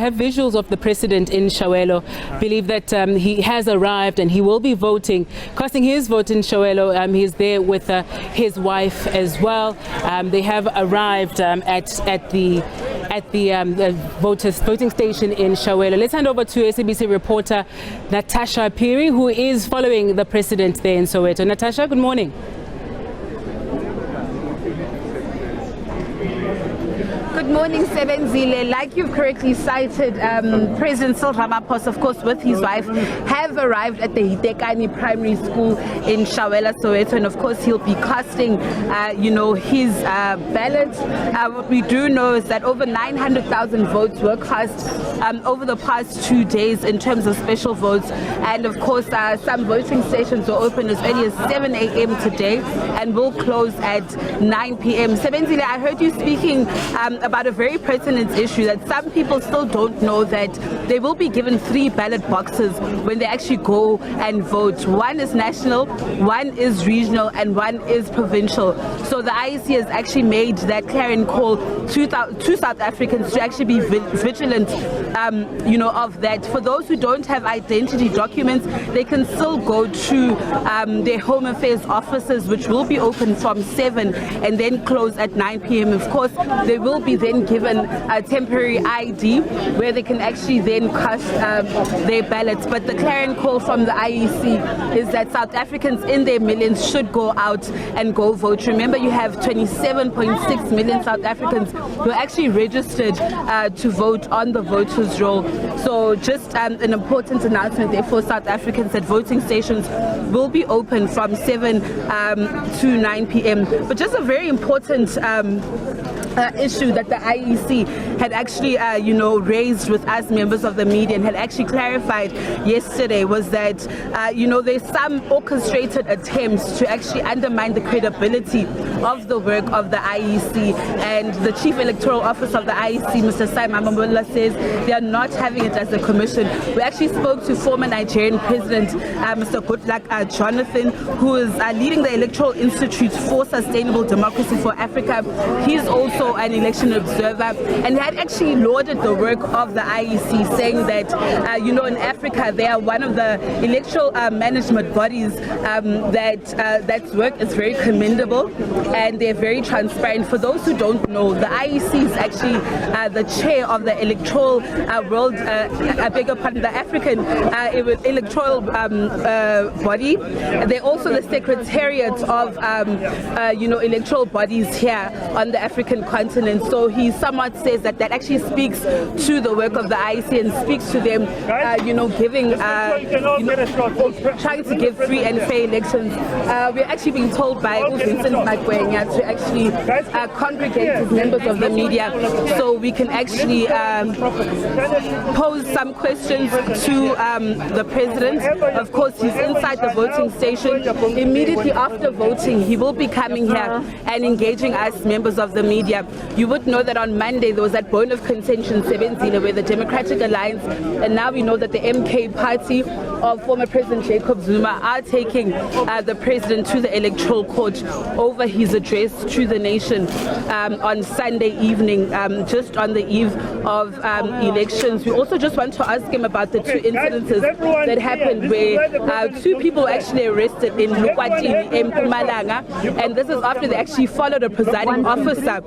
have visuals of the president in Chiawelo. Believe that he has arrived and he will be voting, casting his vote in Chiawelo. He's there with his wife as well. They have arrived at the voting station in Chiawelo. Let's hand over to SABC reporter Natasha Phiri, who is following the president there in Soweto. Natasha, good morning. Good morning, Sebenzile. Like you've correctly cited, President Cyril Ramaphosa, of course, with his wife, have arrived at the Hitekani Primary School in Chiawelo, Soweto, and of course he'll be casting, his ballot. What we do know is that over 900,000 votes were cast over the past 2 days in terms of special votes, and of course some voting stations were open as early as 7 a.m. today and will close at 9 p.m. Sebenzile, I heard you speaking about a very pertinent issue, that some people still don't know that they will be given 3 ballot boxes when they actually go and vote. One is national, one is regional, and one is provincial. So the IEC has actually made that clarion call to South Africans to actually be vigilant, of that. For those who don't have identity documents, they can still go to their Home Affairs offices, which will be open from 7 and then close at 9 p.m. Of course, they will be then given a temporary ID where they can actually then cast their ballots. But the clarion call from the IEC is that South Africans in their millions should go out and go vote. Remember, you have 27.6 million South Africans who are actually registered to vote on the voters' roll. So just an important announcement there for South Africans that voting stations will be open from 7 to 9 p.m. But just a very important issue that the IEC had actually, raised with us members of the media and had actually clarified yesterday was that, there's some orchestrated attempts to actually undermine the credibility of the work of the IEC. And the Chief Electoral Officer of the IEC, Mr. Simon Mambola, says they are not having it as a commission. We actually spoke to former Nigerian President, Mr. Goodluck Jonathan, who is leading the Electoral Institute for Sustainable Democracy for Africa. He's also an election observer, and he had actually lauded the work of the IEC, saying that in Africa they are one of the electoral management bodies that's work is very commendable and they're very transparent. For those who don't know, the IEC is actually the chair of the electoral world, the African electoral body. They're also the secretariat of electoral bodies here on the African continent. So he somewhat says that actually speaks to the work of the IEC and speaks to them, trying to give free and fair elections. We're actually being told by Vincent Magwenya to actually congregate with members of the media so we can actually pose some questions to the president. Of course, he's inside the voting station. Immediately after voting, he will be coming here and engaging us members of the media. You would know that on Monday there was that bone of contention, Sebenzile, where the Democratic Alliance, and now we know that the MK party of former President Jacob Zuma are taking the president to the electoral court over his address to the nation on Sunday evening, just on the eve of elections. We also just want to ask him about the 2 incidences that happened where 2 people were actually arrested in Lukwatini, Mpumalanga, and this is after they actually followed a presiding officer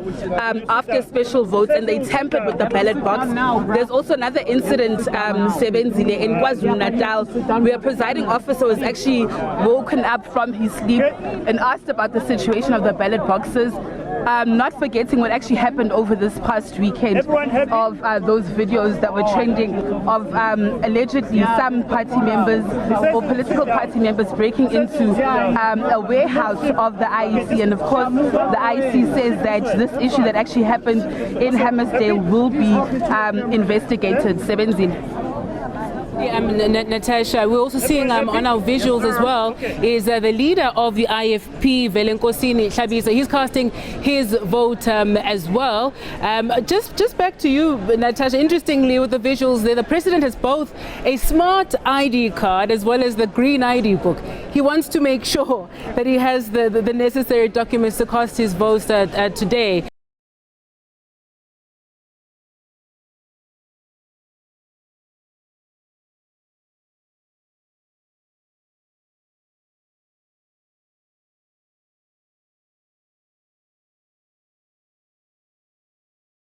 after special votes and they tampered with the ballot box. There's also another incident, Sebenzile, in KwaZulu-Natal, where a presiding officer was actually woken up from his sleep and asked about the situation of the ballot boxes. Not forgetting what actually happened over this past weekend of those videos that were trending of allegedly some party members or political party members breaking into a warehouse of the IEC. And of course, the IEC says that this issue that actually happened in Hammersdale will be investigated. Sebenzile. Yeah, Natasha, we're also seeing on our visuals as well is the leader of the IFP, Velenkosini Hlabisa. He's casting his vote as well. Just back to you, Natasha. Interestingly, with the visuals there, the president has both a smart ID card as well as the green ID book. He wants to make sure that he has the necessary documents to cast his vote today.